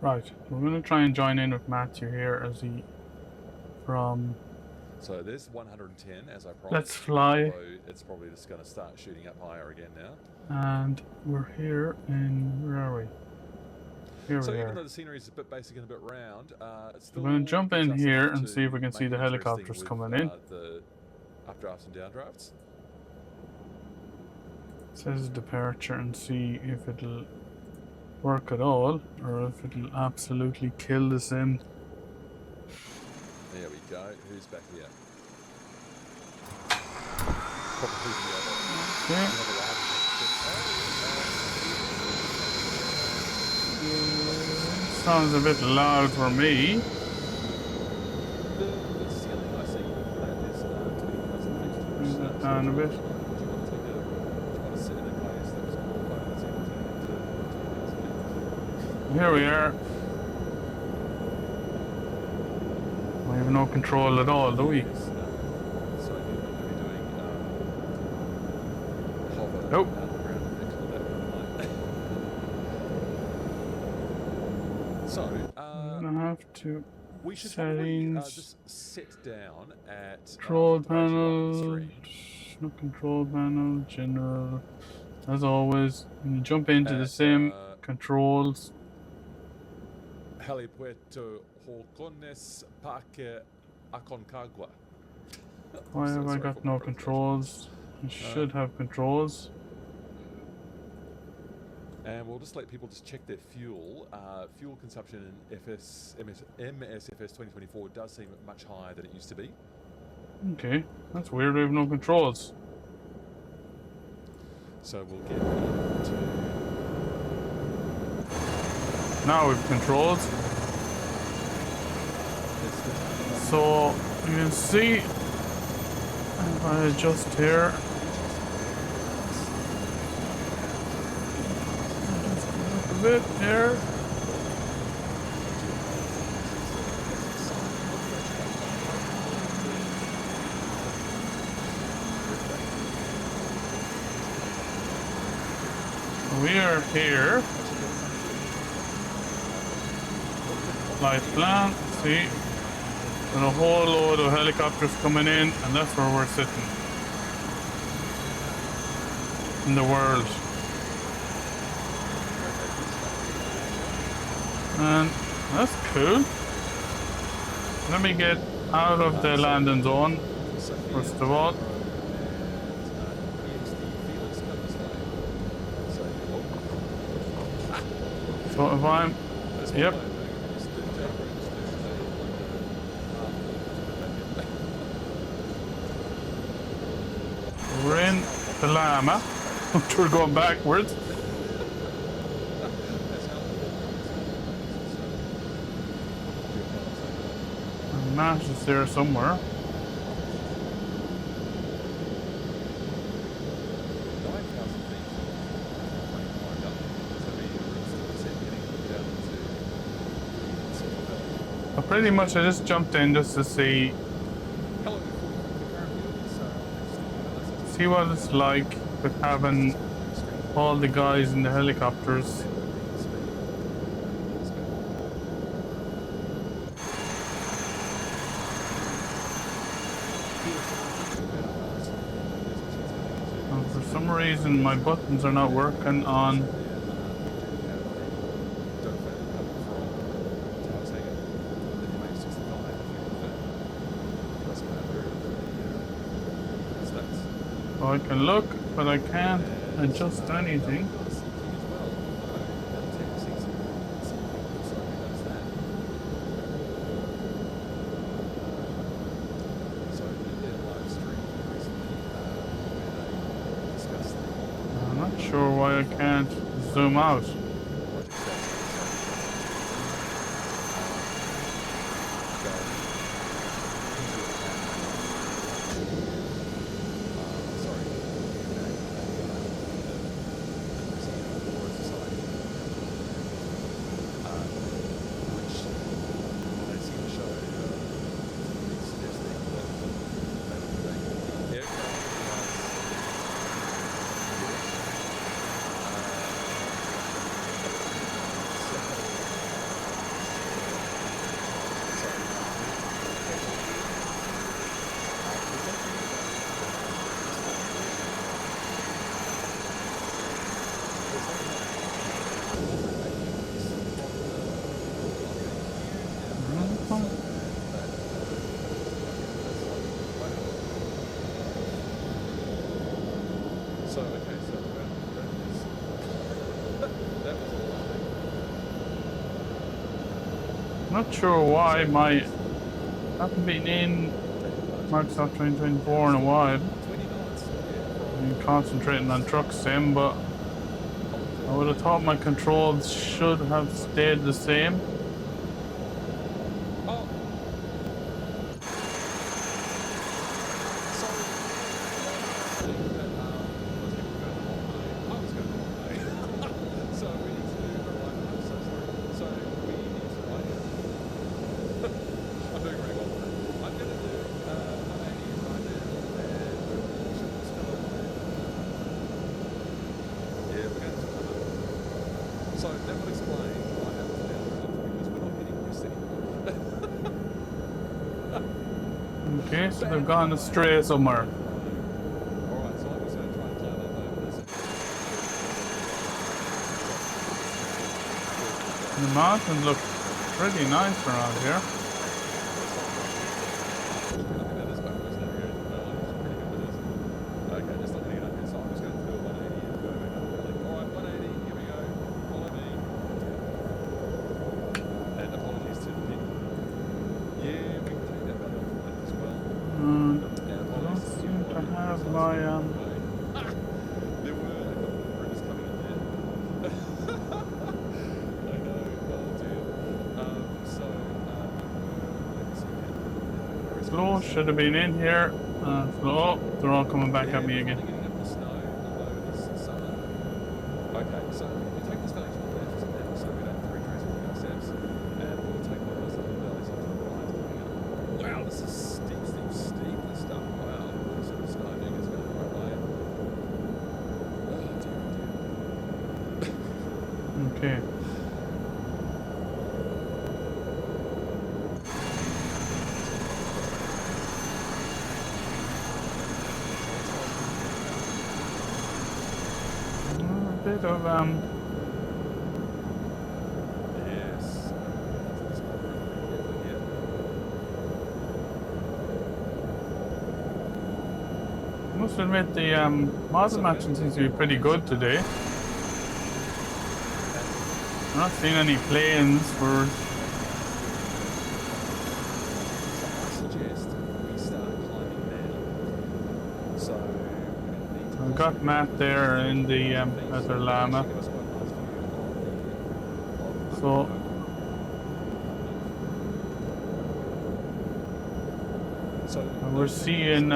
Right, we're going to try and join in with Matthew here as he from. So there's 110 as I promised. Let's fly. Although it's probably just going to start shooting up higher again now. And we're here in, where are we? Here so we even are. though the scenery is a bit basic and a bit round, it's still we're going to jump in gives us here enough and see if we can to see make the it interesting helicopters with, coming in. the updrafts and downdrafts. It says departure and see if it'll work at all or if it'll absolutely kill the sim. There we go. Who's back here? Probably the other. Okay. Sounds a bit loud for me. The ceiling I see with that is 20,000 Bring that down a bit. Do you want to sit in a place that was qualified as able to Here we are. We have no control at all, do we? So you're going to be doing hover Nope. out of the ground next to that kind of light. So I'm gonna have to we should settings, probably just sit down at control the page you like on the panel, screen. no control panel, general. As always, when you jump into the sim, controls. Helipuerto Holcones Parque Aconcagua. Why have I got no controls? I should have controls. And we'll just let people just check their fuel. Fuel consumption in MSFS 2024 does seem much higher than it used to be. Okay, that's weird. We have no controls. So we'll get into... Now we've controls. So you can see if I adjust here. Just go up a bit here. We are here. Flight plan, see, and a whole load of helicopters coming in, and that's where we're sitting in the world. And that's cool. Let me get out of the landing zone, first of all. So if I'm, yep. We're in the llama. We're going backwards. And Nash is there somewhere. But pretty much I just jumped in just to see what it's like with having all the guys in the helicopters. And for some reason my buttons are not working on. So I can look, but I can't adjust anything. I'm not sure why I can't zoom out. Not sure why my haven't been in Microsoft 2024 in a while. 20 knots. I've been concentrating on truck sim, but I would have thought my controls should have stayed the same. Oh. Sorry. I was going the wrong way. So we need to do the right. I'm so sorry. So we need to right. I'm doing really well. I'm going to do 180 right now, and we'll still over there. Yeah, we're going to come up. So that would explain why I haven't down enough, because we're not hitting this anymore. Okay, so they've gone astray somewhere. Alright, so I'm just going to try and climb up over this. The mountains look pretty nice around here. Okay, just not going to get up here, so I'm just going to do a 180 and go back up really. Alright, 180, here we go. Follow me. And apologies to the pit. Yeah, we can take that belly off the left as well. And And I don't apologies seem to the have size my of the way. There were a couple of critters coming in there. I know, oh dear. So, let's see here. flow should have been in here. Flow, they're all coming back at me again. Getting up the snow, although it is summer. Okay, so we take this valley to the left now, so we don't have to retrace all our steps, and we'll take one of those little valleys off to the right coming up. Wow, this is steep, this stuff. Wow, what sort of skydiving is going the right way? Oh dear, Okay. A bit of Yes. This one really carefully here. I must admit the model matching seems to be pretty good today. I'm not seeing any planes for. So I suggest we start climbing now. So we're going to need to. I've got Matt there in the other llama. Give us quite a nice view of So So we're seeing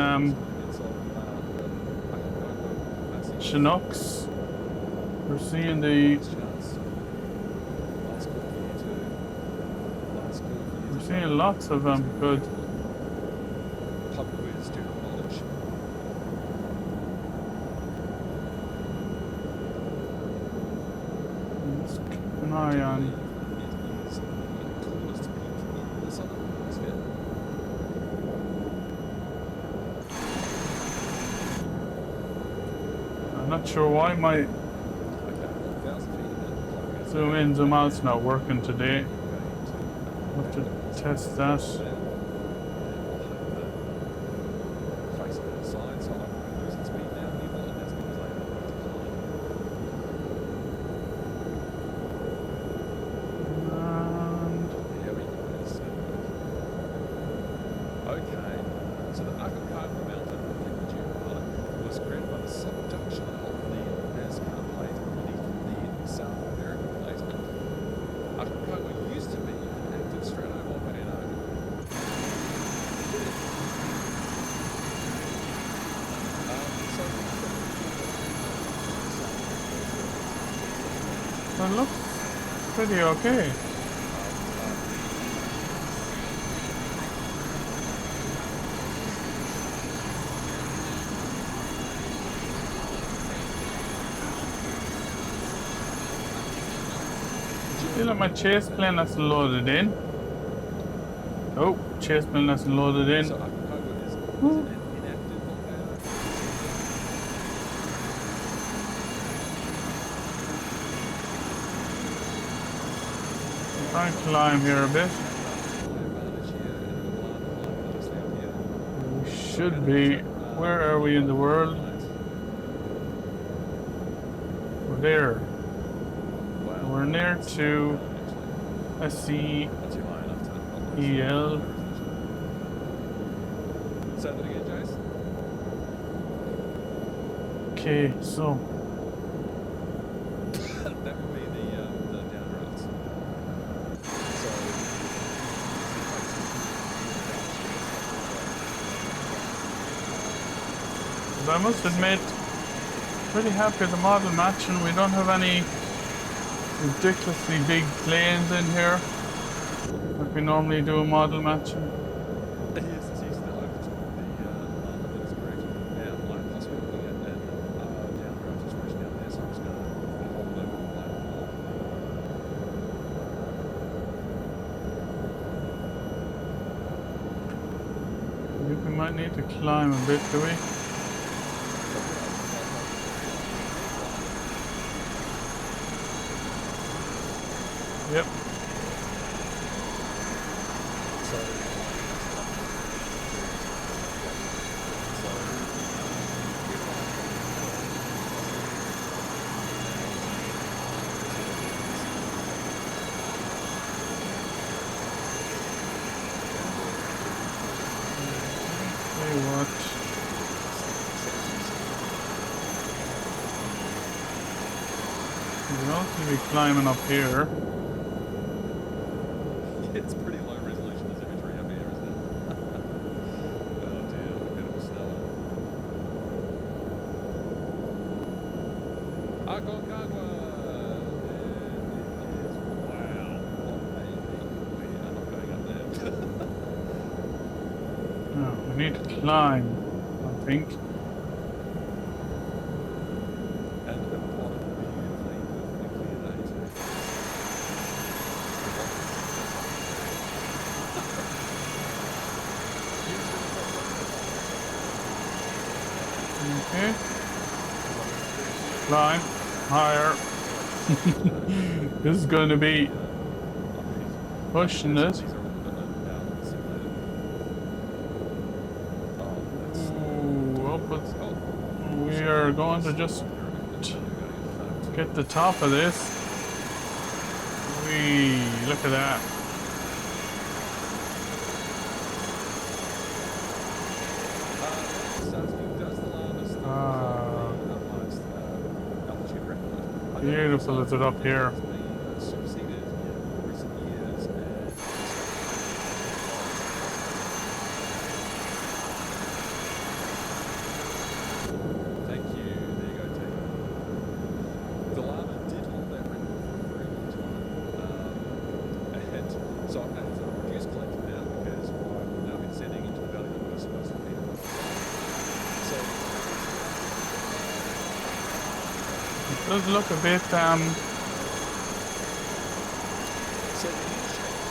Chinooks. We're seeing the. We're seeing lots of good. Pub quiz, general knowledge. Let's keep an eye on. It is the coolest peak in the southern hemisphere. I'm not sure why my Okay, 1,000 feet and then climbing zoom in, zoom out's not working today. going I'll have to test that. face of the side, so I'm losing speed now, people, and that's because I have to climb. And Here we go. Okay, so the Aconcagua Mountain, was created by the subduction of the Nazca Plate beneath the South American Plate. Aconcagua used to be an active stratovolcano. that looks pretty okay. Feel like my chase plane hasn't loaded in. Oh, chase plane hasn't loaded in. So Aconcagua is Woo. an inactive volcano. Try and climb here a bit. We should be. Where are we in the world? We're there. We're near to. I see. Not too high enough. EL. Say that again, Jace. Okay, so That would be the downdrafts. So I must admit, pretty happy with the model matching. We don't have any ridiculously big planes in here like we normally do model matching. yes, it's used to overtook the llama, that is correct. Now I'm possibly looking at an downdraft situation down there, so I'm just going to hold over the platform. I think we might need to climb a bit, do we? Yep. Hey, what? We don't seem to be climbing up here. It's pretty low resolution as imagery up here, isn't it? Oh dear, look at it snowing. Aconcagua! There it is. Wow. We are not going up there. No, we need to climb, I think. And the plot of a beautifully clear day too. Okay. Climb higher. This is going to be pushing it. Ooh, up with, we are going to just get the top of this. Wee, look at that. Beautiful is it up here. Thank you. There you go, Tate. The llama did hold that record for a very long time. And so I've had to reduce collecting now because I've now been sending into the valley that we're supposed to be in. So It does look a bit, so the new shape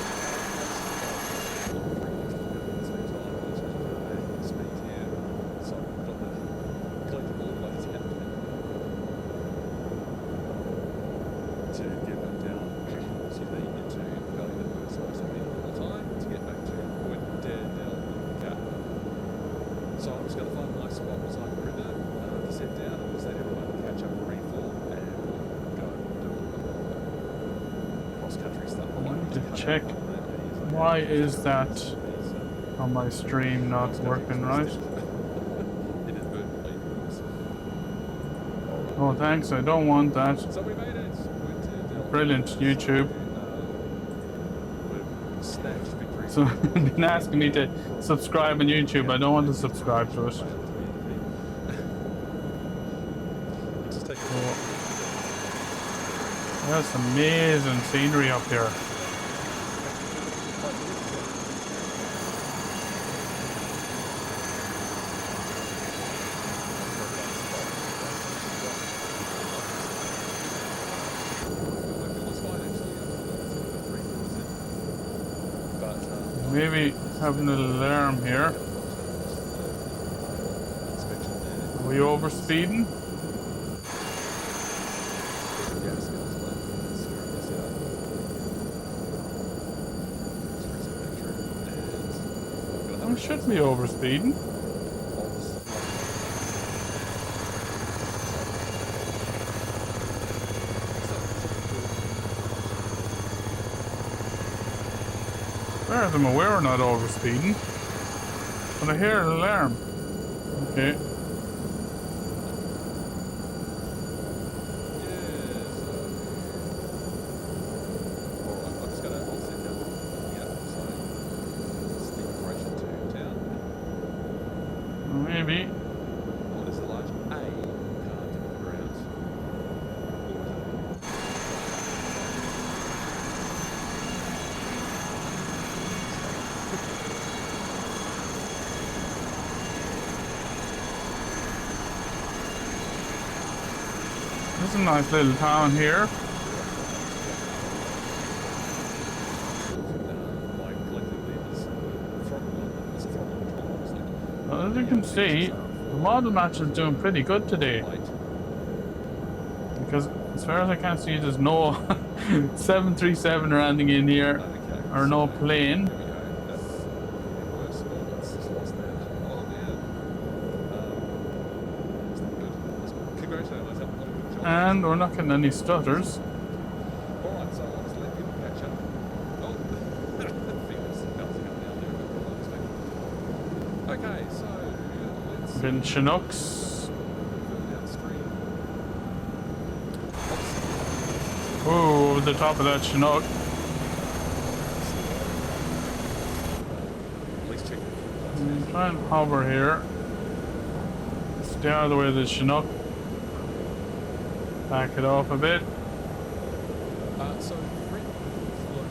speed here. So I've got the collecting all the way to get back down, excuse me, into the valley that we're supposed to be in all the time to get back to Point Del Cap. So I'm just going to find a nice spot beside the river to sit down and just let everyone catch up and rainfall and go do cross-country stuff. I need to check. Why is that on my stream not working right? Inadvertently, of course. Oh, thanks. I don't want that. So we made it. Went to Del Brilliant, YouTube. We've snatched victory. So they've been asking me to subscribe on YouTube. I don't want to subscribe to it. Just take a Oh, that's amazing scenery up here. Maybe having an alarm here. Are we over speeding? We shouldn't be over speeding. far as I'm aware, we're not overspeeding. But I hear an alarm. Okay. Alright, I'm just gonna I'll set down yeah, so it's the approach to town. Maybe. What is the large A card to the ground? This is a nice little town here. Like collectively is it's a throttle. Well, as you can see, the model match is doing pretty good today. Because as far as I can see, there's no 737 or anything in here, or no plane. And we're not getting any stutters. Alright, so I'll just let people catch up. Oh, fingers bouncing up down there. Okay, so let's Been Chinooks. further downstream. Oh, over the top of that Chinook. At least check the Try and hover here. Stay out of the way of the Chinook. Back it off a bit. so Britain float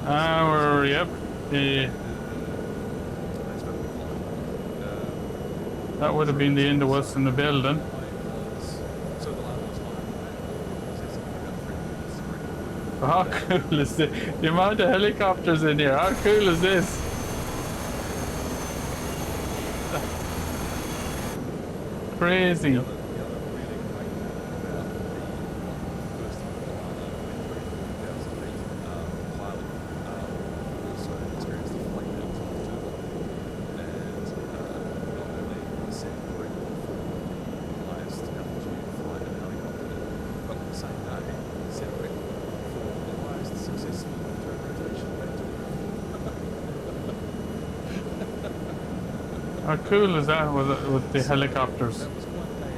AS350 We're, yep. That would have been the end of us in the building. So the line was How cool is this? The amount of helicopters in here, how cool is this? Crazy. How cool is that with the helicopters? That was one day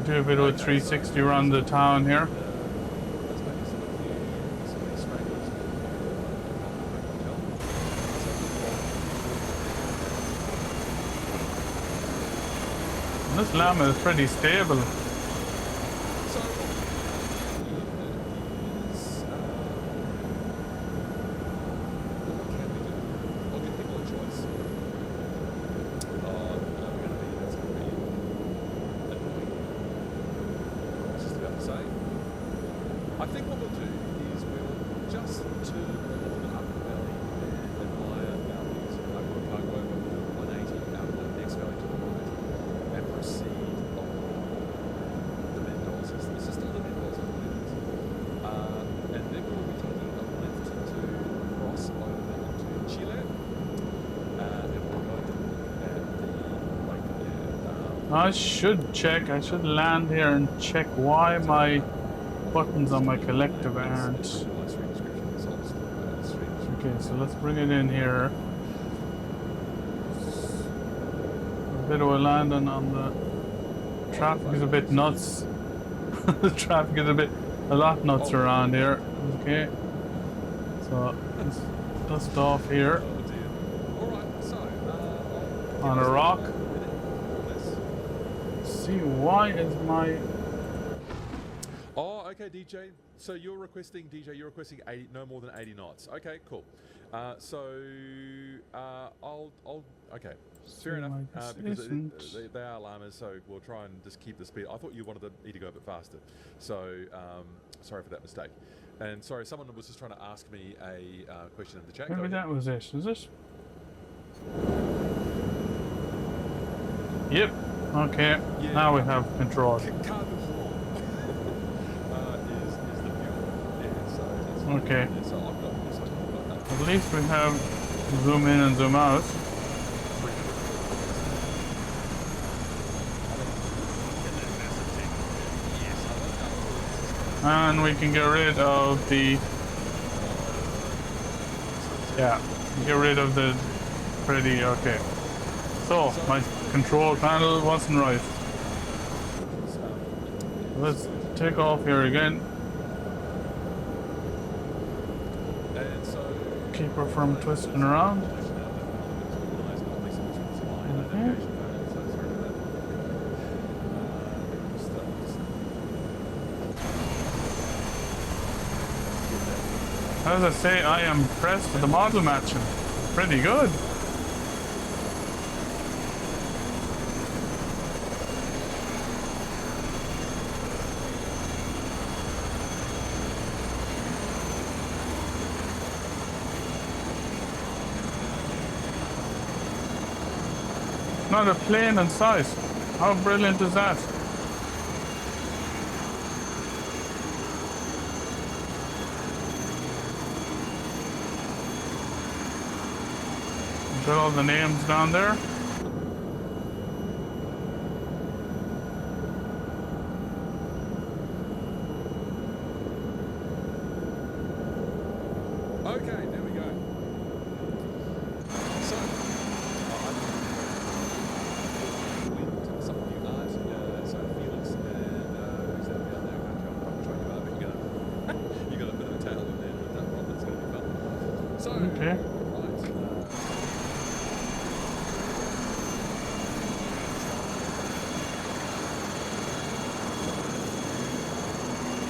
out. Do a bit of a 360 around the town here. And this llama is pretty stable. I think what we'll do is we'll just turn a little bit up the valley and admire our views over a parkway over 180 out of the next valley to the right and proceed on the Mendols. This is still the Mendols, I believe it is. And then we'll be taking a left to cross over into Chile and we'll go to look at the lake there. I should land here and check why my buttons on my collective aren't. Okay, so let's bring it in here. A bit of a landing on the traffic is a bit nuts. The traffic is a lot nuts around here. Okay, so let's dust off here on a rock. See, why is my Okay, DJ. So you're requesting 80, no more than 80 knots. Okay, cool. I'll okay. Fair enough. Because they are llamas, so we'll try and just keep the speed. I thought you wanted me to go a bit faster. So sorry for that mistake. And sorry, someone was just trying to ask me a question in the chat. Maybe that was it. Is it? Yep. Okay. Yeah. Now we have control. Okay. At least we have zoom in and zoom out. And we can get rid of the... Yeah, get rid of the pretty... Okay. So, my control panel wasn't right. Let's take off here again. And so Keep her from twisting around. Okay. As I say, I am impressed with the model matching. Pretty good. Not a plane in sight. How brilliant is that? Got all the names down there. okay, there we go. So, some of you aren't, so Felix and who's that down there? I'm trying you out, but you got a bit of a tailwind there with that one. That's going to be fun. So, Okay.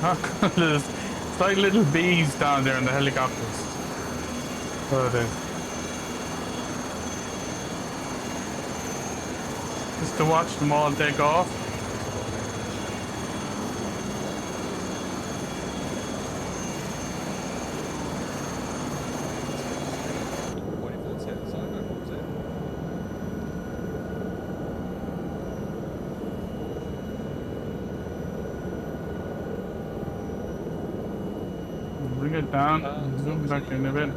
How cool is it? It's like little bees down there in the helicopters. So it is. Just to watch them all take off. Bring it down and zoom back in a bit.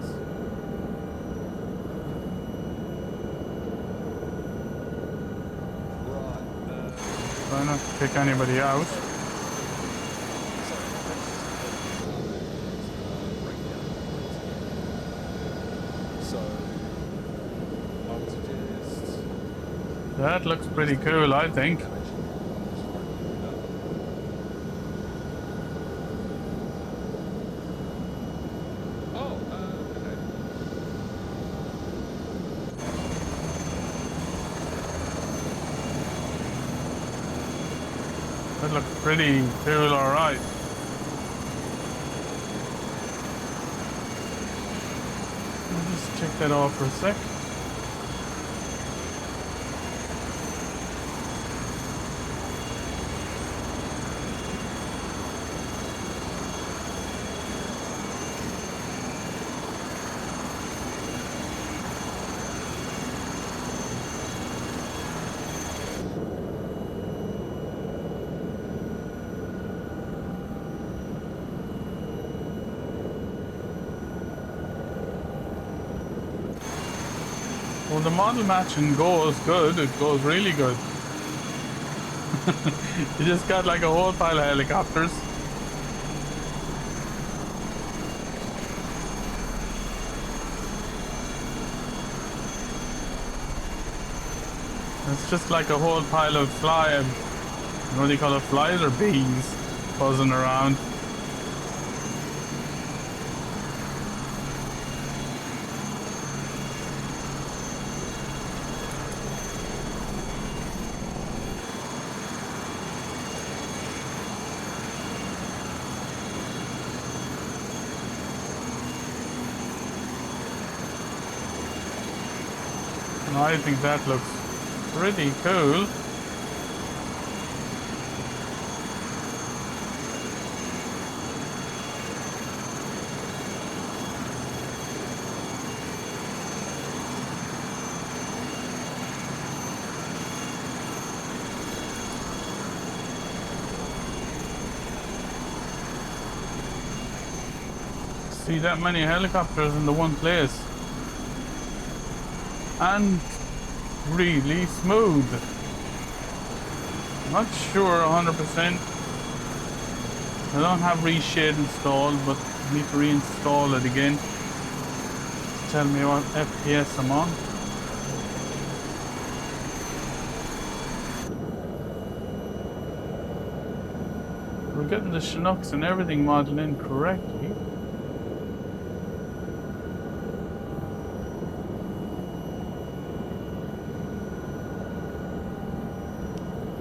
Try not to pick anybody out. So, I would suggest... That looks pretty cool, I think. That looks pretty cool, alright. I'll just check that off for a sec. Well, the model matching goes good. It goes really good. You just got like a whole pile of helicopters. It's just like a whole pile of what do you call it, flies or bees buzzing around. I think that looks pretty cool. See that many helicopters in the one place. And really smooth. Not sure 100%. I don't have reshade installed, but I need to reinstall it again. Tell me what FPS I'm on. We're getting the Chinooks and everything modeled in correctly.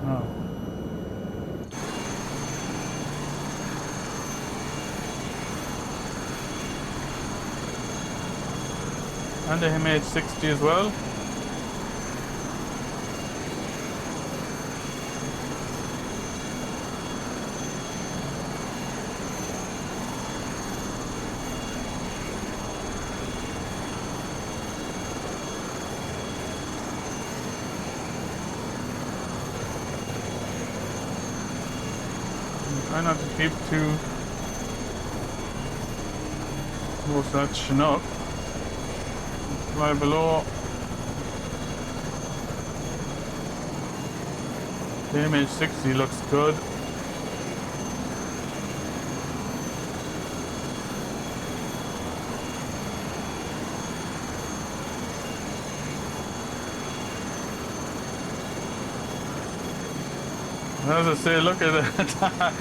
Oh. And the MH60 as well. Try not to keep too close to that Chinook. Fly below. The MH60 looks good. As I say, look at that.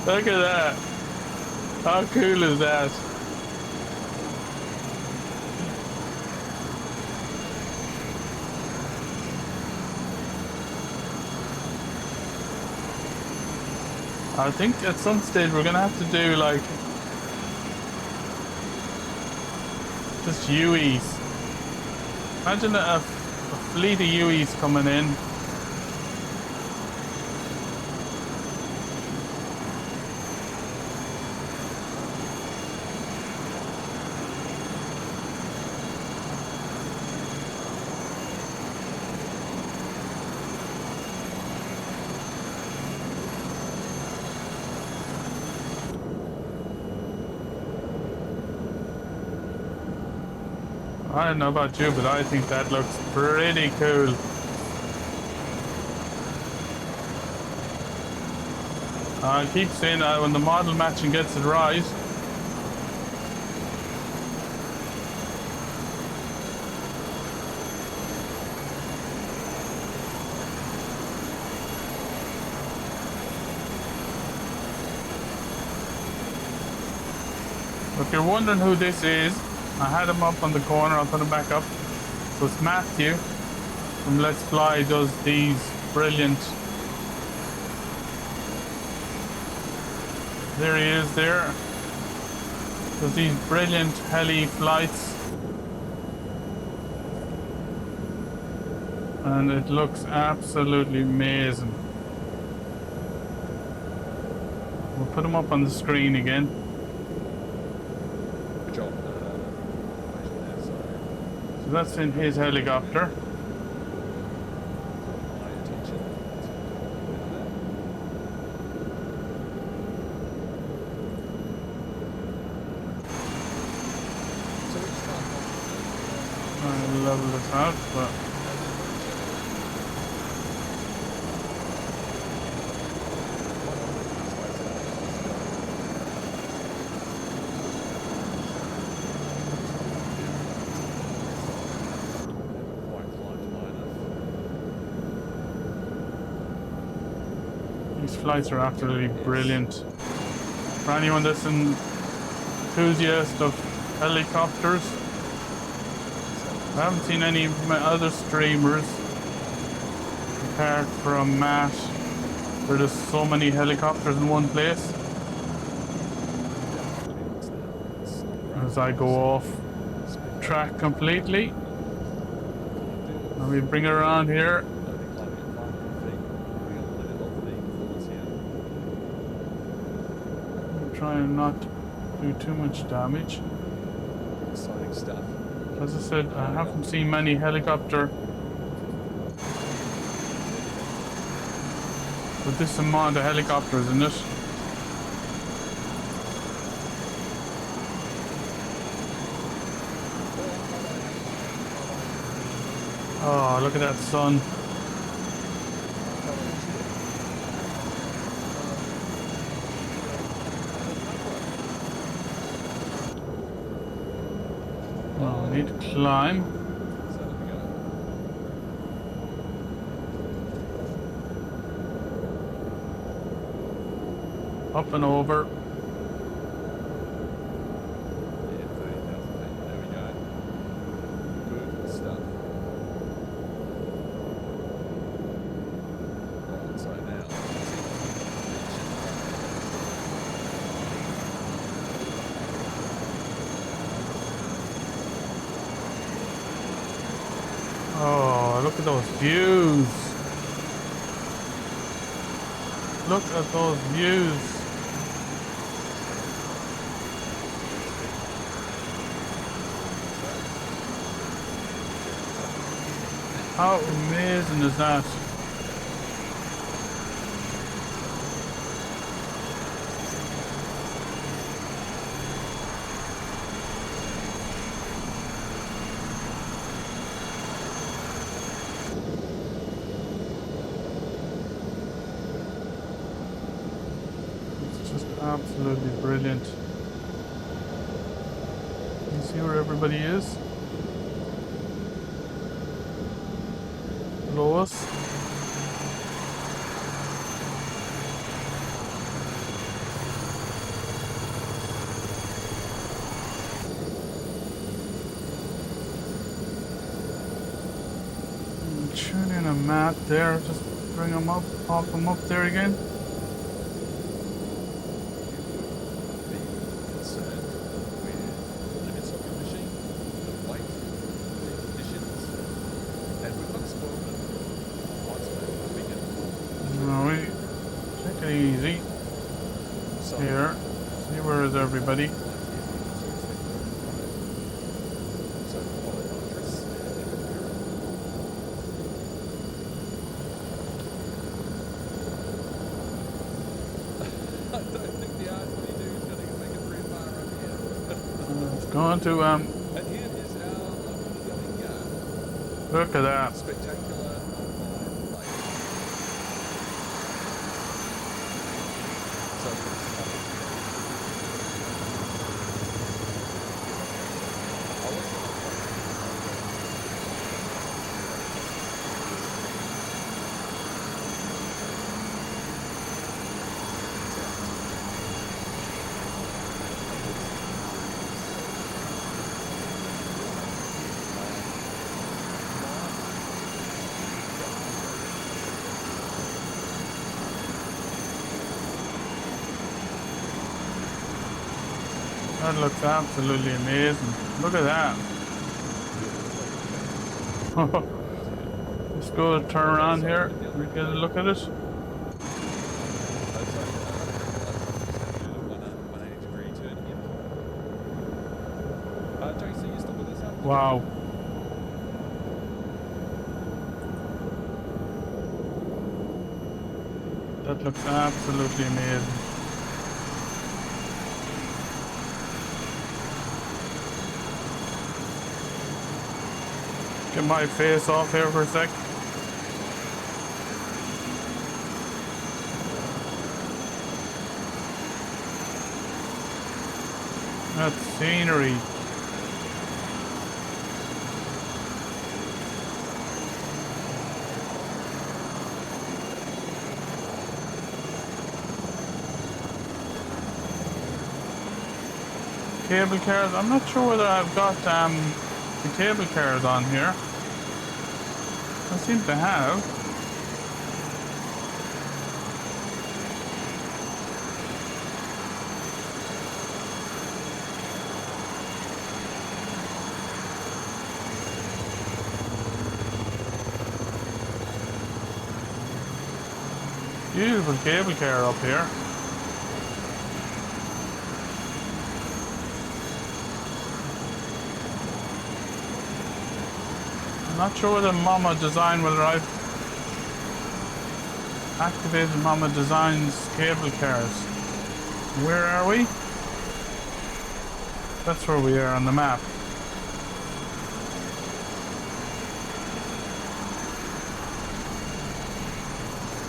Look at that. How cool is that? I think at some stage we're gonna have to do like just UEs. Imagine a fleet of UEs coming in. I don't know about you, but I think that looks pretty cool. I keep saying that when the model matching gets it right. If you're wondering who this is, I had him up on the corner, I'll put him back up. So it's Matthew from Let's Fly, does these brilliant... There he is there. Does these brilliant heli flights. And it looks absolutely amazing. We'll put him up on the screen again. Good job. So that's in his helicopter. I'll level this out, but these flights are absolutely brilliant. For anyone that's an enthusiast of helicopters, I haven't seen any of my other streamers apart from Matt where there's so many helicopters in one place. As I go off track completely. Let me bring it around here. Try and not do too much damage. Exciting stuff. As I said, I haven't seen many helicopter with this amount of helicopters in it. Oh, look at that sun. climb. So there we go. Up and over. Yeah, 30,000 feet. There we go. Good stuff. Right, so now, Oh, look at those views. Look at those views. How amazing is that? It's just absolutely brilliant. You see where everybody is? Below us. Tune in a map there, just bring them up, pop them up there again. concerned with the limits of your machine, the weight, the conditions, and we've got to spoil them once we can. No, we take it easy So, here. See where is everybody? so follow nitrous and I don't think the R22 is going to make it very far over here. It's going to And here is our lovely going look at that. spectacular online play. So it's That looks absolutely amazing. Look at that. Let's go turn around here. We get a look at it. Wow. That looks absolutely amazing. Get my face off here for a sec. That scenery. Cable cars. I'm not sure whether I've got the cable cars on here. I seem to have. Beautiful cable car up here. Not sure the Mama design, whether I've activated Mama Design's cable cars. Where are we? That's where we are on the map.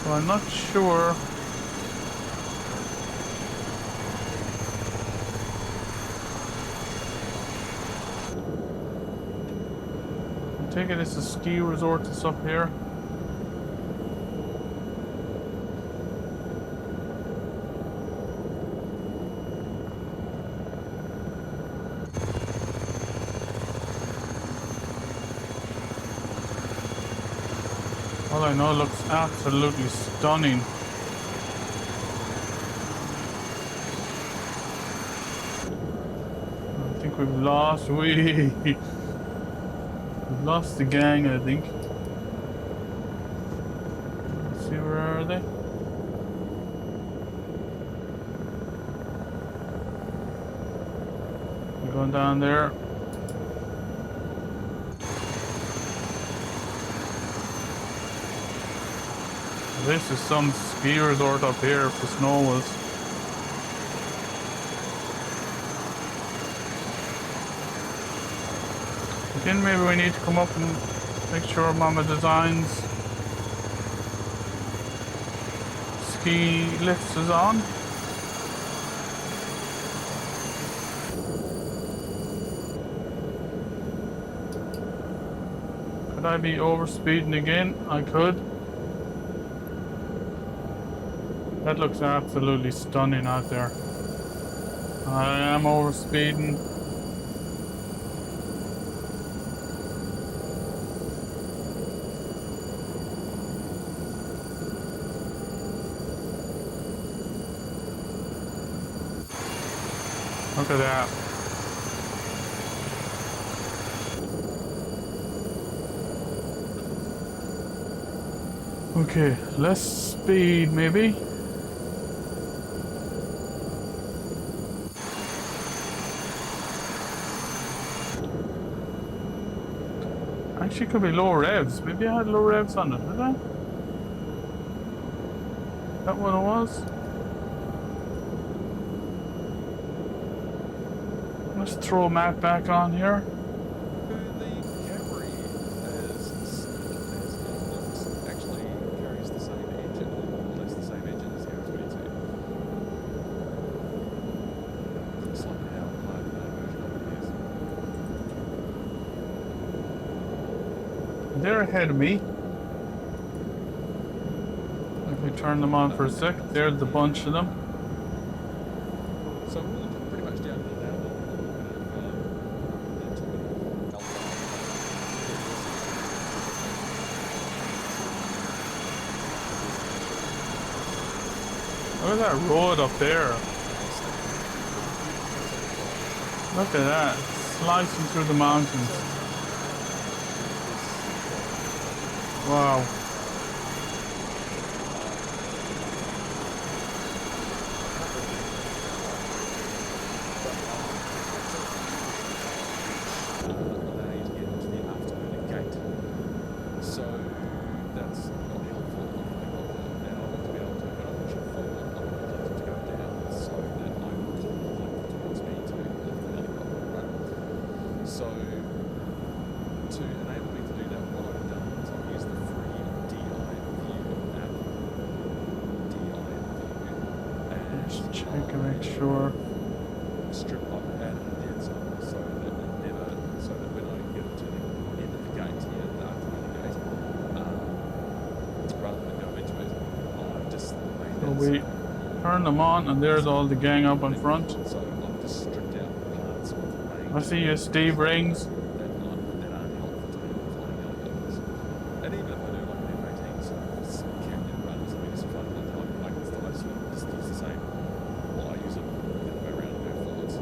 So I'm not sure. take it it's a ski resort that's up here. All I know looks absolutely stunning. I think we've lost. We've lost the gang, I think. Let's see, where are they? We're going down there. This is some ski resort up here if the snow was. Again, maybe we need to come up and make sure Mama Designs ski lifts is on. Could I be overspeeding again? I could. That looks absolutely stunning out there. I am overspeeding. Look at that. Okay, less speed maybe. Actually, could be low revs. Maybe I had low revs on it, did I? That what it was? Let's throw Matt back on here. The Camry, actually carries the same engine, or more or less the same engine as the R22. Looks like how hard the version of it is. They're ahead of me. If we turn them on for a sec, there's the bunch of them. So we're pretty much down to now. Look at that road up there. Look at that. Slicing through the mountains. Wow. So, to enable me to do that, what I've done is I've used the free DI View app. DI View. And Just check and make sure. strip I've added a dead zone so that when I get to the end of the gate here, the afternoon gate, rather than go into it, I've just made So that we turn them on and there's all the gang up in front. so I've just stripped out parts of the main. I see you, Steve Rings. That aren't helpful to me with flying helicopters. And even if I do like an F-18, so it's canyon runs, I mean, it's fun, I can still actually just use the same. Well, I use it, go around and go forwards.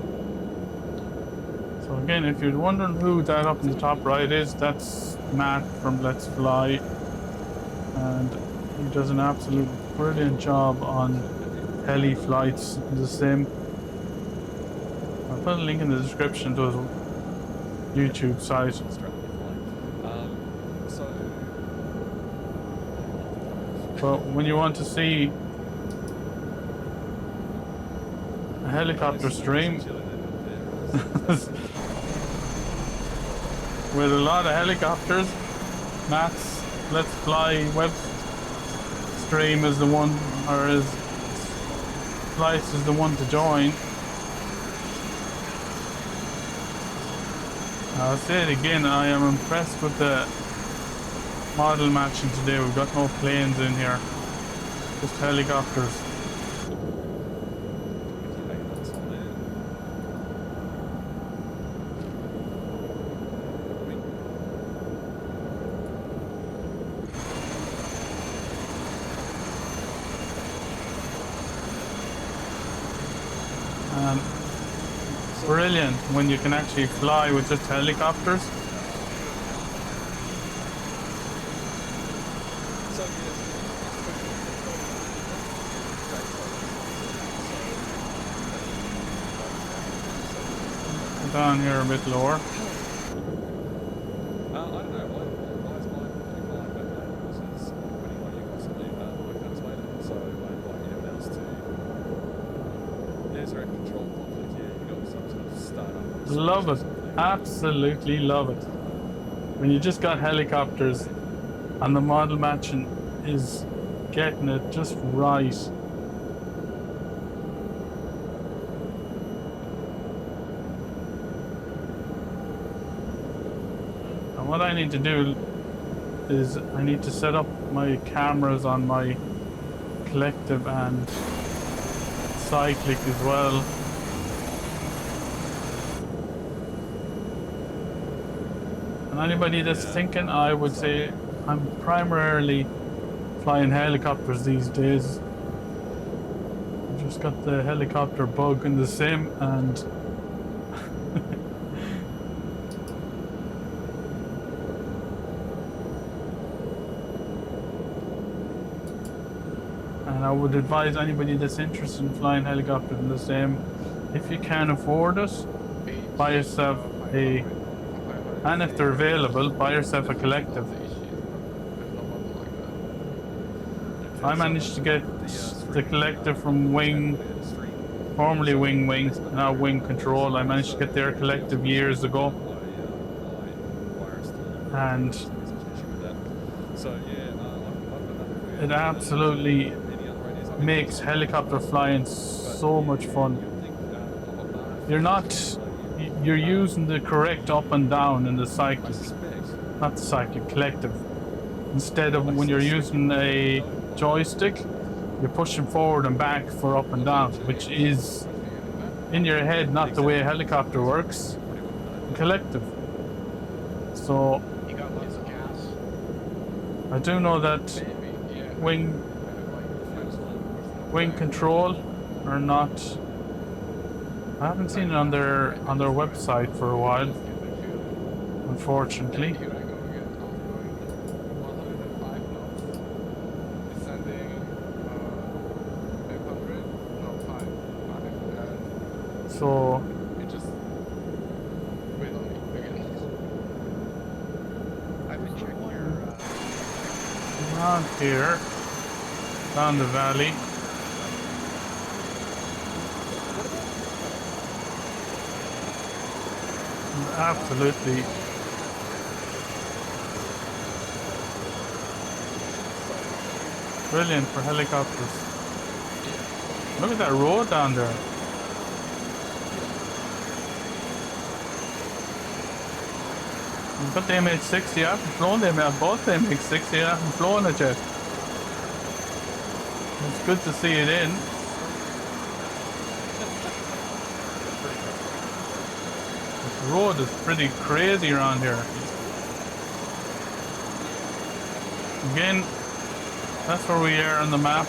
So again, if you're wondering who that up in the top right is, that's Matt from Let's Fly. And he does an absolute brilliant job on heli flights. The same. I'll put a link in the description to his YouTube site. So, But when you want to see a helicopter stream with a lot of helicopters, Matt's Let's Fly web stream is the one, or his flights is the one to join. I'll say it again, I am impressed with the model matching today. We've got no planes in here, just helicopters. And brilliant when you can actually fly with just helicopters. Down here a bit lower. I don't know, why is mine pretty fine, but yours is depending on you constantly, I can't explain it. So like anyone else to there's a control conflict here, you got some sort of startup. Love it. Absolutely love it. When you just got helicopters and the model matching is getting it just right. What I need to do is I need to set up my cameras on my collective and cyclic as well. And anybody that's thinking, I would say I'm primarily flying helicopters these days. I've just got the helicopter bug in the sim and and I would advise anybody that's interested in flying helicopters in the same, if you can afford it, buy yourself a, and if they're available, buy yourself a collective. I managed to get the collective from Wing, formerly Wing, now Wing Control. I managed to get their collective years ago. And it absolutely makes helicopter flying so much fun. You're using the correct up and down in the cyclic, not the cyclic, collective. Instead of when you're using a joystick, you're pushing forward and back for up and down, which is in your head not the way a helicopter works. Collective. So I do know that Wing Control are not. I haven't seen it on their website for a while, unfortunately. So around here, down the valley. Absolutely. Brilliant for helicopters. Look at that road down there. You've got the MH60, I haven't flown them, both the MH60, I haven't flown it yet. It's good to see it in. The road is pretty crazy around here. Again, that's where we are on the map.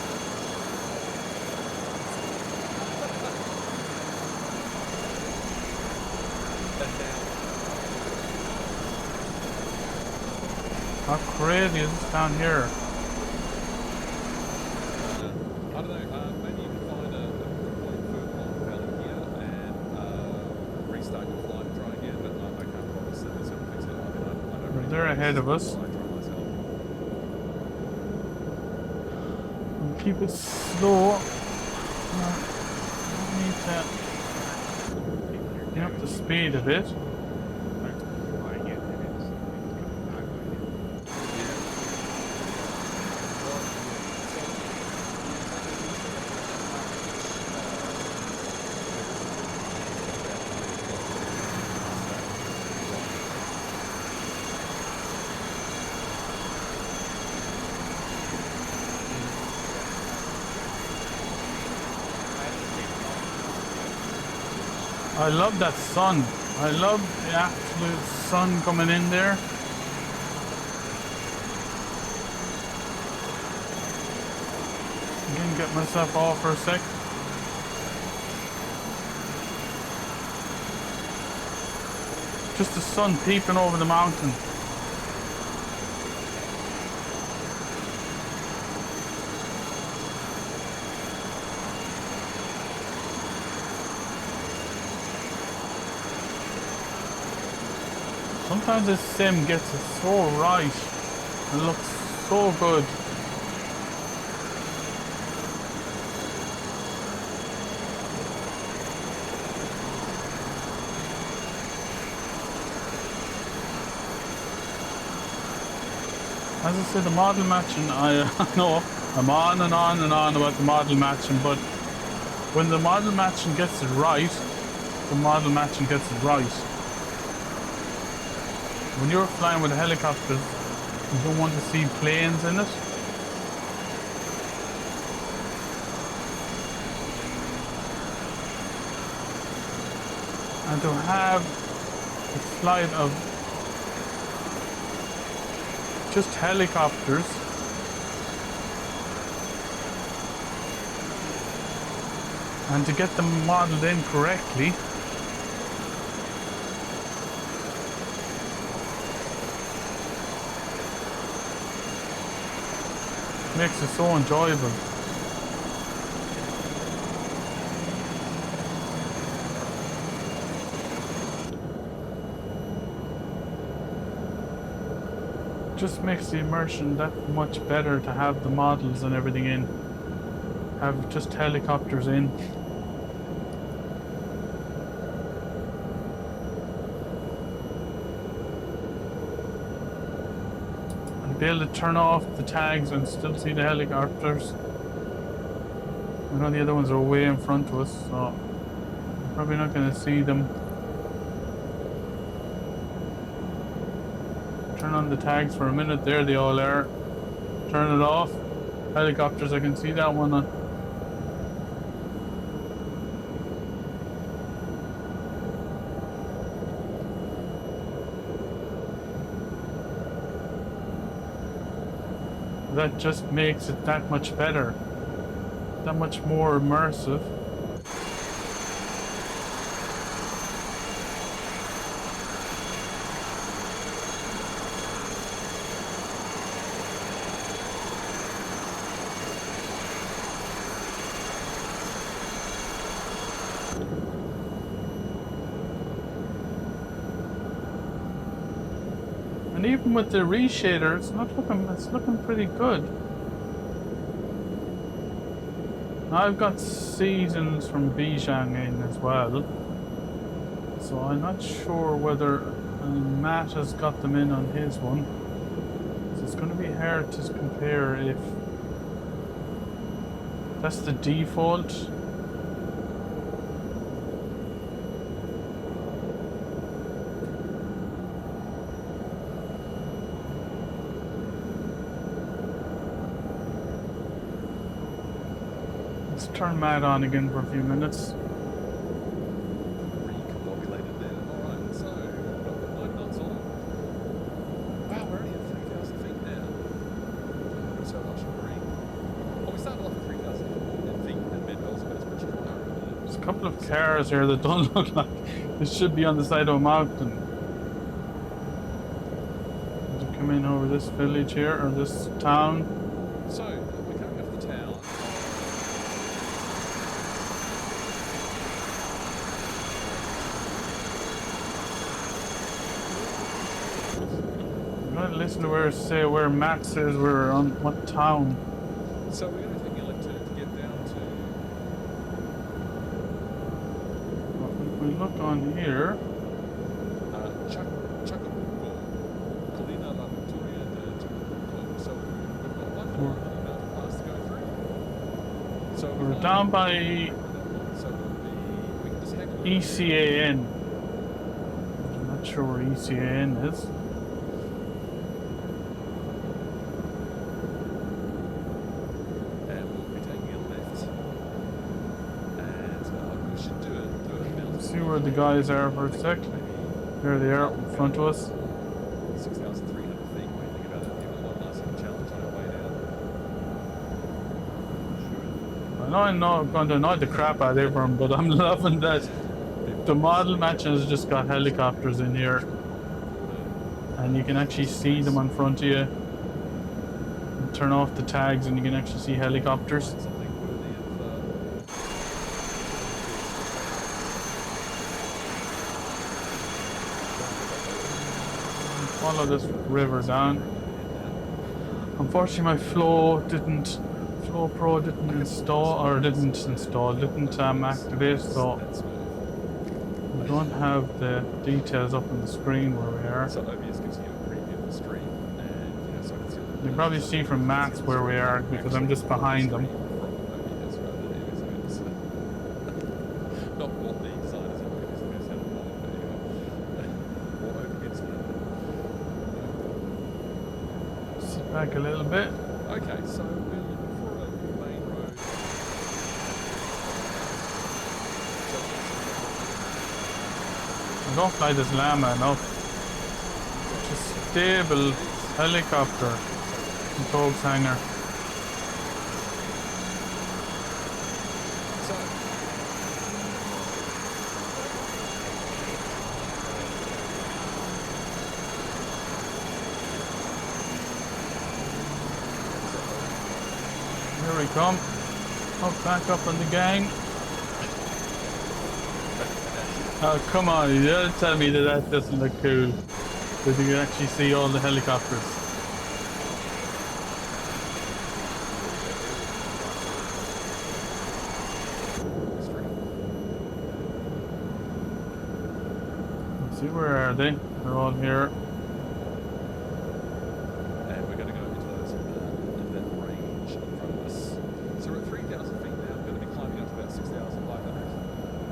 How crazy is this down here? I don't know, maybe you can find a point further on down here and restart your flight and try again, but I can't promise that this will fix it. I don't really They're ahead of us. Keep it slow. Need to get up the speed a bit. I love that sun. I love the absolute sun coming in there. Again, get myself off for a sec. Just the sun peeping over the mountain. Sometimes this sim gets it so right and looks so good. As I said, the model matching, I know I'm on and on and on about the model matching, but when the model matching gets it right, the model matching gets it right. When you're flying with helicopters, you don't want to see planes in it. And to have a flight of just helicopters and to get them modeled in correctly, makes it so enjoyable. Just makes the immersion that much better to have the models and everything in. Have just helicopters in. And be able to turn off the tags and still see the helicopters. I know the other ones are way in front of us, so I'm probably not going to see them. Turn on the tags for a minute, there they all are. Turn it off. Helicopters, I can see that one on. That just makes it that much better. That much more immersive. And even with the reshader, it's looking pretty good. Now I've got seasons from Bijan in as well, so I'm not sure whether Matt has got them in on his one. So it's going to be hard to compare if that's the default. Turn Matt on again for a few minutes. Recombobulated there. Alright, so we've got the load nuts on. Wow, we're only at 3,000 feet now. So much green. Well, we started off at 3,000 feet and mid-bells, but it's much higher. There's a couple of cars here that don't look like they should be on the side of a mountain. Did you come in over this village here, or this town? So, we're coming off the town. Listen to where Matt says we're on what town. So we're going to take a left turn to get down to... Well, if we look on here... Chacabuco. Colina La Victoria de Chacabuco. So we've got one more mountain pass to go through. So We're down by So we can just hang on. ECAN. I'm not sure where ECAN is. where the guys are for a sec. There they are in front of us. 6,300 feet. What do you think about that? Give it one last challenge on our way down. I know I'm not going to annoy the crap out of everyone, but I'm loving that the model matching has just got helicopters in here. And you can actually see them in front of you. You turn off the tags and you can actually see helicopters. Something worthy of Follow this river down. Unfortunately, my Flow Pro didn't activate, so we don't have the details up on the screen where we are. So OBS gives you a preview of the stream, and so I can see. You can probably see from maps where we are because I'm just behind them. Not what the designers of OBS have said, or OBS. Sit back a little bit. Okay, so we're looking for a main road. I don't fly this llama enough. Such a stable helicopter in Togs hangar. Here we come. Back up on the gang. Oh, come on, you don't tell me that that doesn't look cool. That you can actually see all the helicopters. Let's see, where are they? They're all here. And we're going to go into those in that range in front of us. So we're at 3,000 feet now. We're going to be climbing up to about 6,500.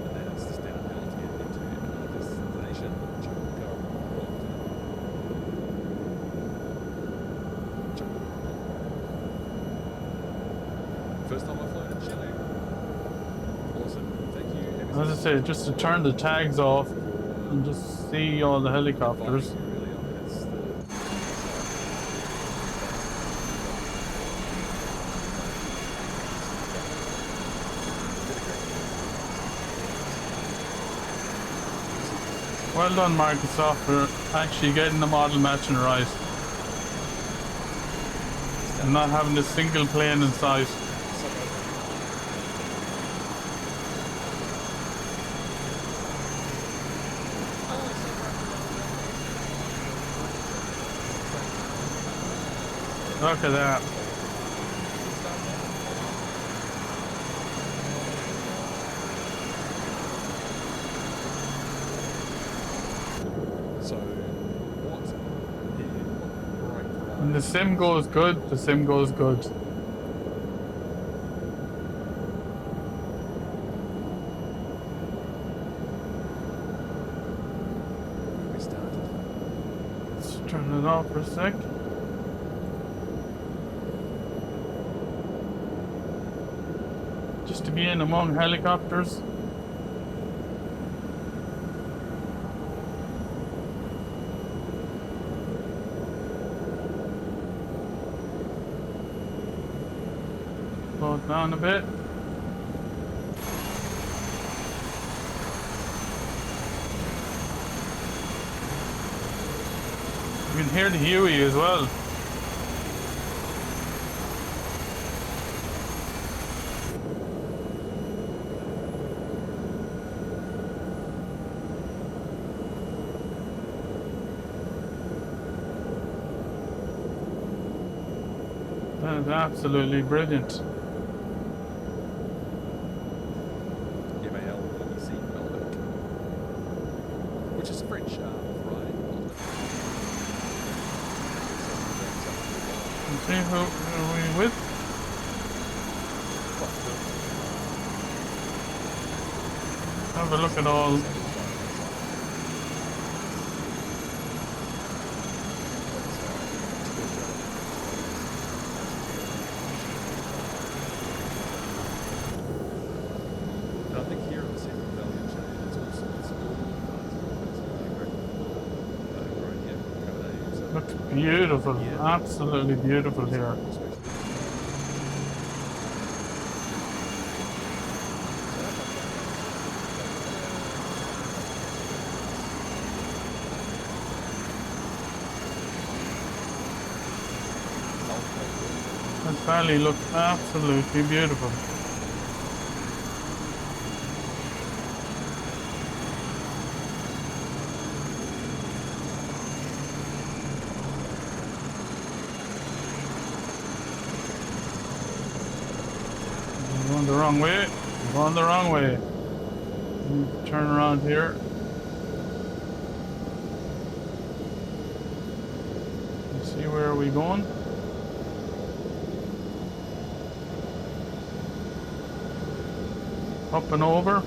And then it's just downhill to get into our destination, which will go First time I've flown in Chile. Awesome. Thank you. As I say, just to turn the tags off and just see all the helicopters. Well done, Microsoft, for actually getting the model matching right. And not having a single plane in sight. Look at that. So, When the sim goes good, the sim goes good. we started. Let's turn it off for a sec. Just to be in among helicopters. Slow it down a bit. You can hear the Huey as well. That is absolutely brilliant. Which is French variety. See who are we with? Have a look at all. And I think here in the Central Valley of Chile, it's also beautiful, Yeah. absolutely beautiful here. Especially. So that's like This valley looks absolutely beautiful. We're going the wrong way. We're going the wrong way. Turn around here. Let's see, where are we going? Up and over.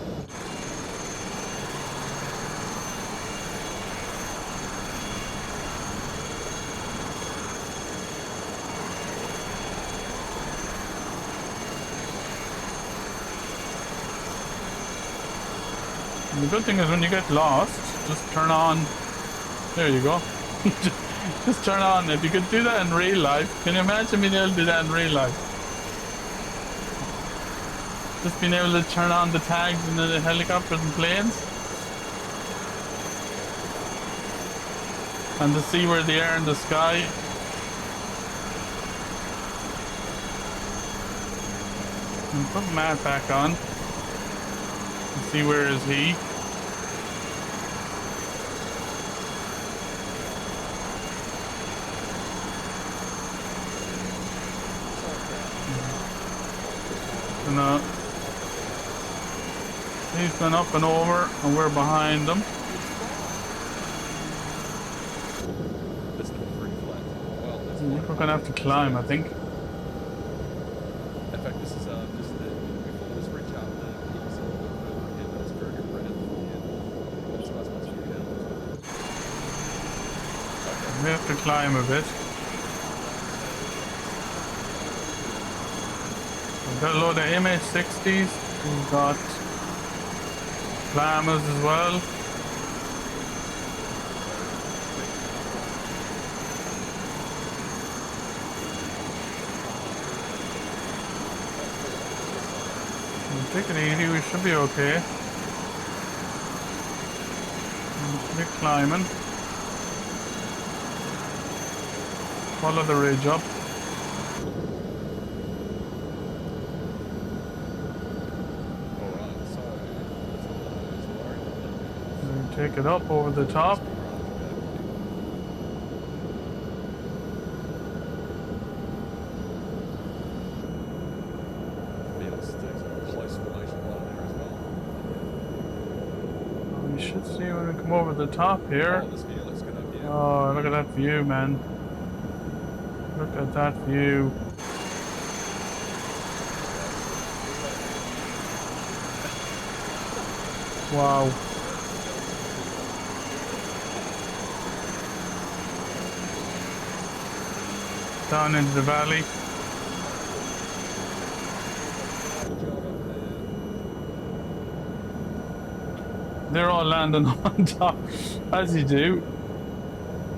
And the good thing is when you get lost, just turn on. There you go. Just turn on. If you could do that in real life, can you imagine being able to do that in real life? Just being able to turn on the tags in the helicopters and planes. And to see where they are in the sky. And put Matt back on. And see, where is he? And he's gone up and over, and we're behind him. This looks pretty flat. Well, that's We're gonna have to climb, I think. in fact, this is just before this ridge up, it's a little bit further ahead, but it's very good right at the end. It's nice once you get down. We have to climb a bit. We've got a load of MSFS. We've got Plamas as well. We'll take it easy, we should be okay. We're climbing. Follow the ridge up. Take it up over the top. We should see when we come over the top here. Oh, look at that view, man. Look at that view. Wow. Down into the valley. They're all landing on top, as you do.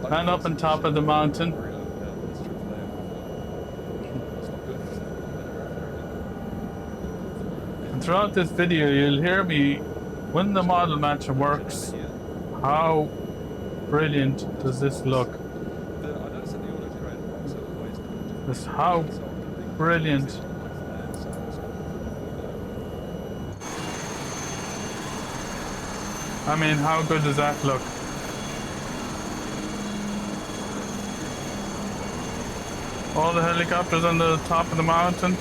Land up on top of the mountain. And throughout this video, you'll hear me, when the model matcher works, how brilliant does this look? Just how brilliant. I mean, how good does that look? All the helicopters on the top of the mountain.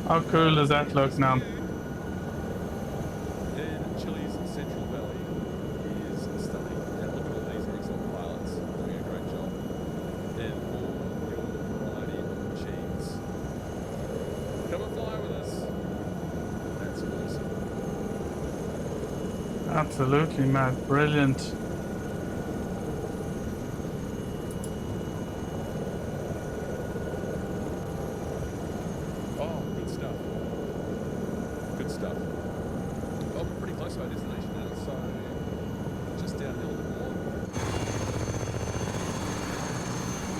How cool does that look now? And Chile's Central Valley is stunning. And look at all these excellent pilots doing a great job. Absolutely, Matt. Brilliant. Oh, good stuff. Good stuff. Well, we're pretty close to our destination now, so just downhill a bit more.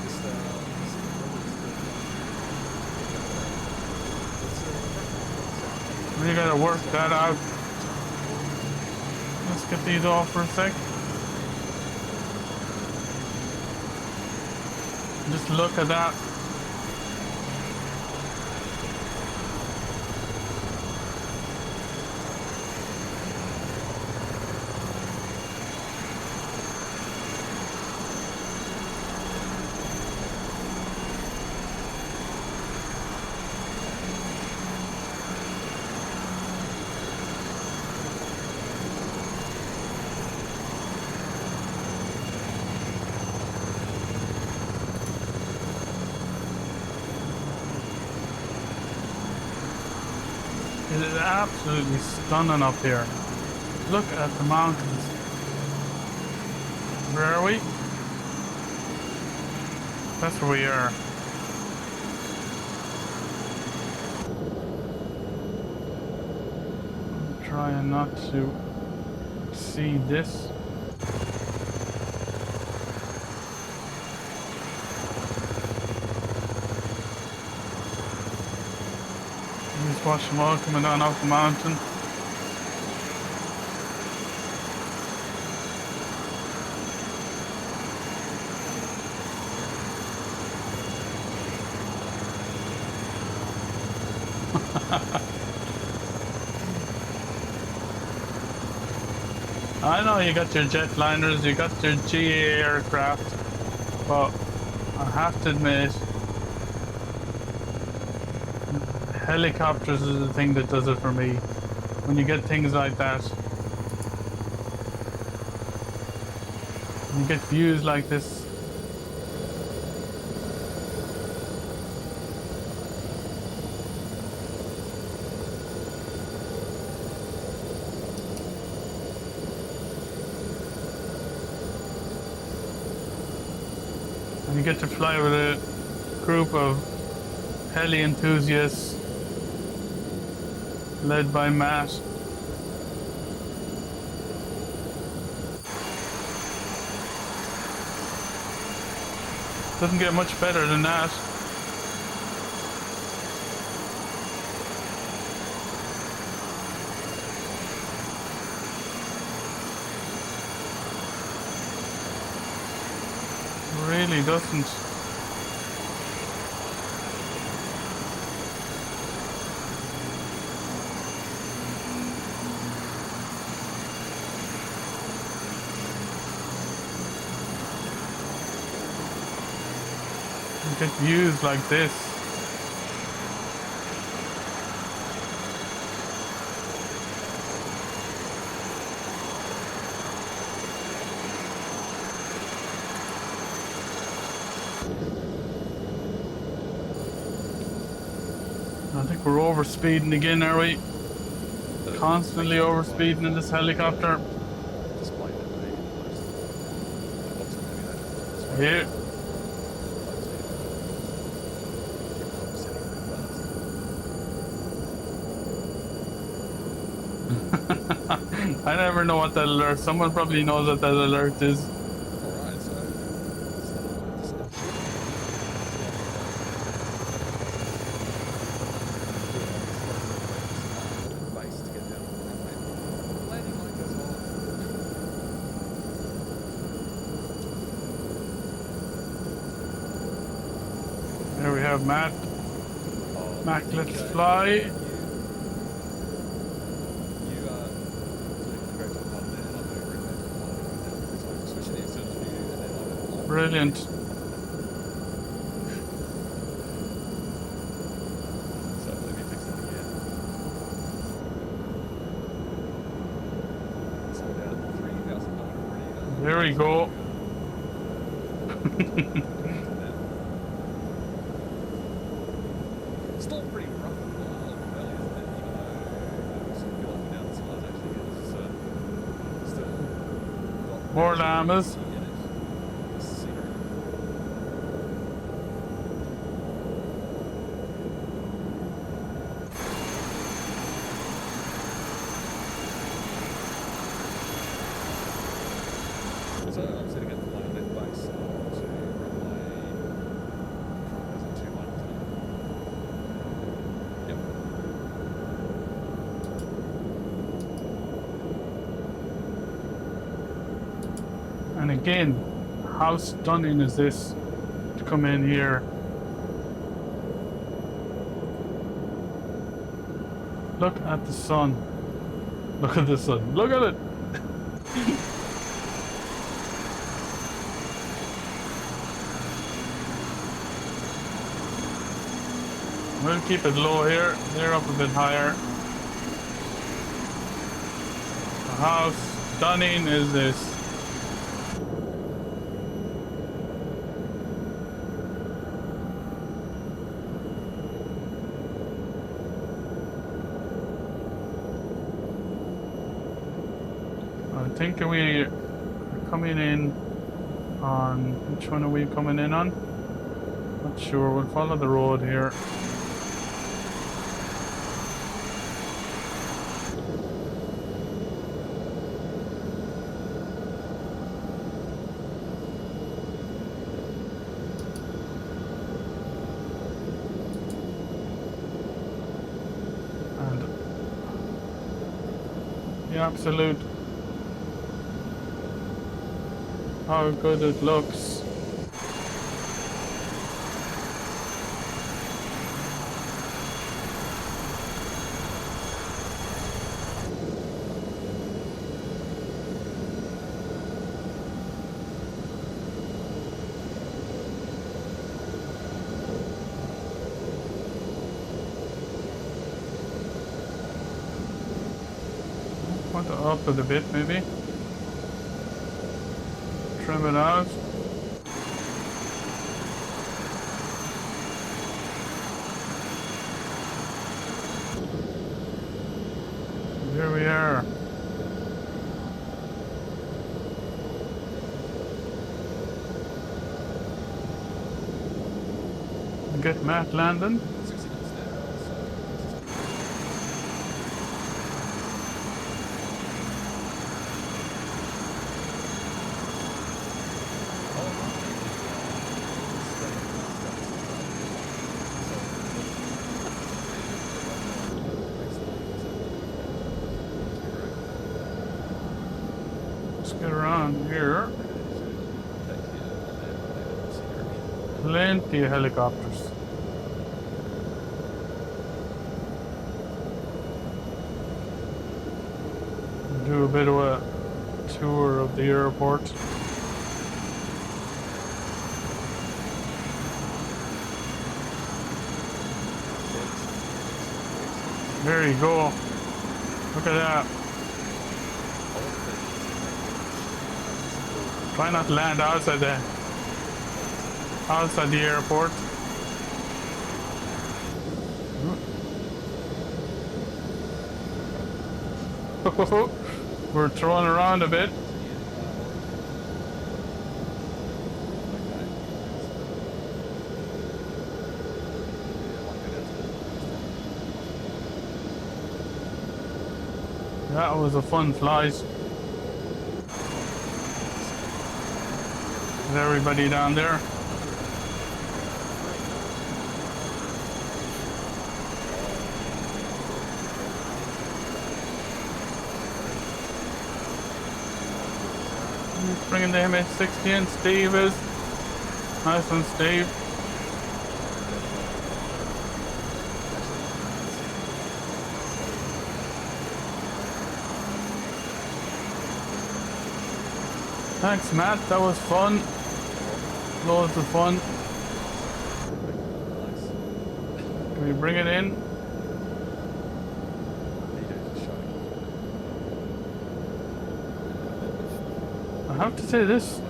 Just, We gotta work that out. Let's get these off for a sec. Just look at that. It is absolutely stunning up here. Look at the mountains. Where are we? That's where we are. I'm trying not to see this. Just watch them all coming down off the mountain. I know you got your jetliners, you got your GA aircraft, but I have to admit, helicopters is the thing that does it for me. When you get things like that, when you get views like this. And you get to fly with a group of heli enthusiasts led by Matt. Doesn't get much better than that. Really doesn't. You get views like this. I think we're overspeeding again, are we? Constantly overspeeding in this helicopter. display that maybe the most. Also maybe that. Yeah. I never know what that alert. Someone probably knows what that alert is. Alright, so base to get down to the runway. Landing light goes off. There we have Matt. Oh, Mac, let's okay. fly. You are doing a great job on there, and I'm doing a great job on it right now. So switching the external view, and then I'm Brilliant. So let me fix that again. So down 3,900 already. There we go. Still pretty rough and wild, really, isn't it? Even though we sort of go up and down as far as actually is. More llamas. Get it. The scenery. So I'm sitting at the Playin base to runway. Was it 21 today? Yep. And again, how stunning is this to come in here? Look at the sun. Look at the sun. Look at it. We'll keep it low here. They're up a bit higher. How stunning is this? I think we're coming in on, which one are we coming in on? Not sure, we'll follow the road here. And the absolute, how good it looks. Want to up it a bit maybe. Trim it out. Here we are. Get Matt landing. 60 minutes there. Let's get around here. Plenty of helicopters. Do a bit of a tour of the airport. There you go. Look at that. Try not to land outside the airport. We're throwing around a bit. That was a fun flight. Is everybody down there? Bringing the MS-60 in. Steve is. Nice one, Steve. Thanks, Matt. That was fun. Loads of fun. Can we bring it in? I have to say this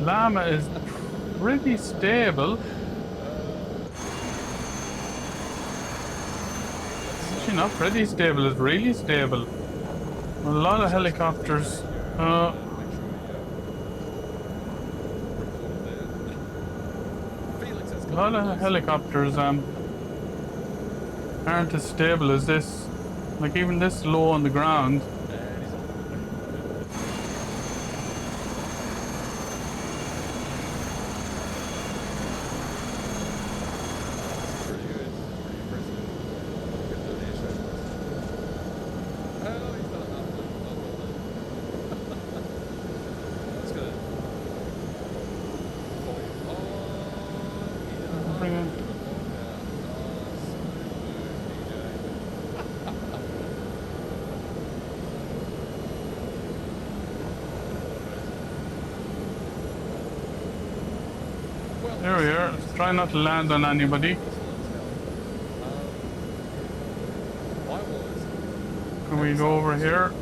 llama is pretty stable. Actually not pretty stable, it's really stable. A lot of helicopters. A lot of helicopters aren't as stable as this. Like even this low on the ground. And he's on. Pretty good. Pretty impressive. Look at the air show. Oh, he's done enough. Oh, well done. That's good. Bring in. There we are. Try not to land on anybody. Can we go over here?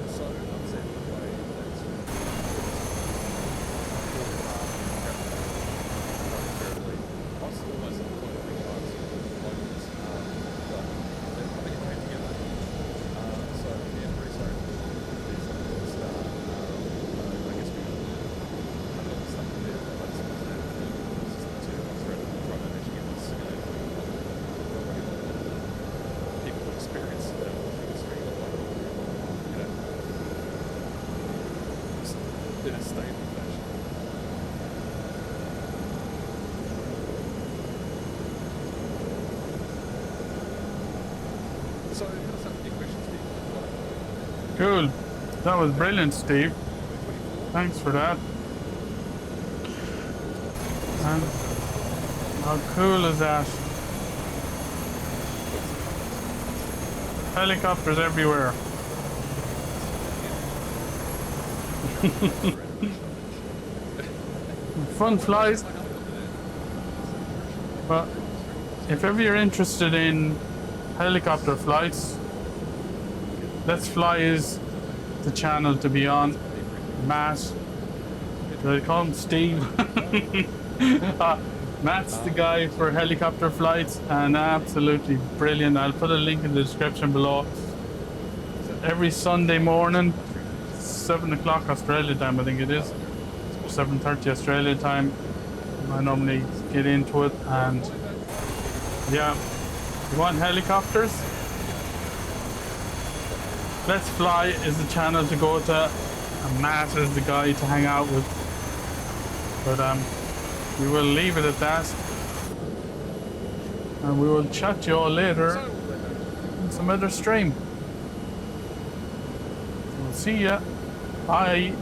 In a stable fashion. So, how's that your questions, Steve? Cool. That was brilliant, Steve. Thanks for that. And how cool is that? Helicopters everywhere. Fun flies. But if ever you're interested in helicopter flights, Let's Fly is the channel to be on. Matt, do I call him Steve? Matt's the guy for helicopter flights and absolutely brilliant. I'll put a link in the description below. Every Sunday morning, 7 o'clock Australia time, I think it is, 7:30 Australia time. I normally get into it, and yeah, you want helicopters? Let's Fly is the channel to go to, and Matt is the guy to hang out with. But we will leave it at that, and we will chat to you all later in some other stream. We'll see ya. Bye.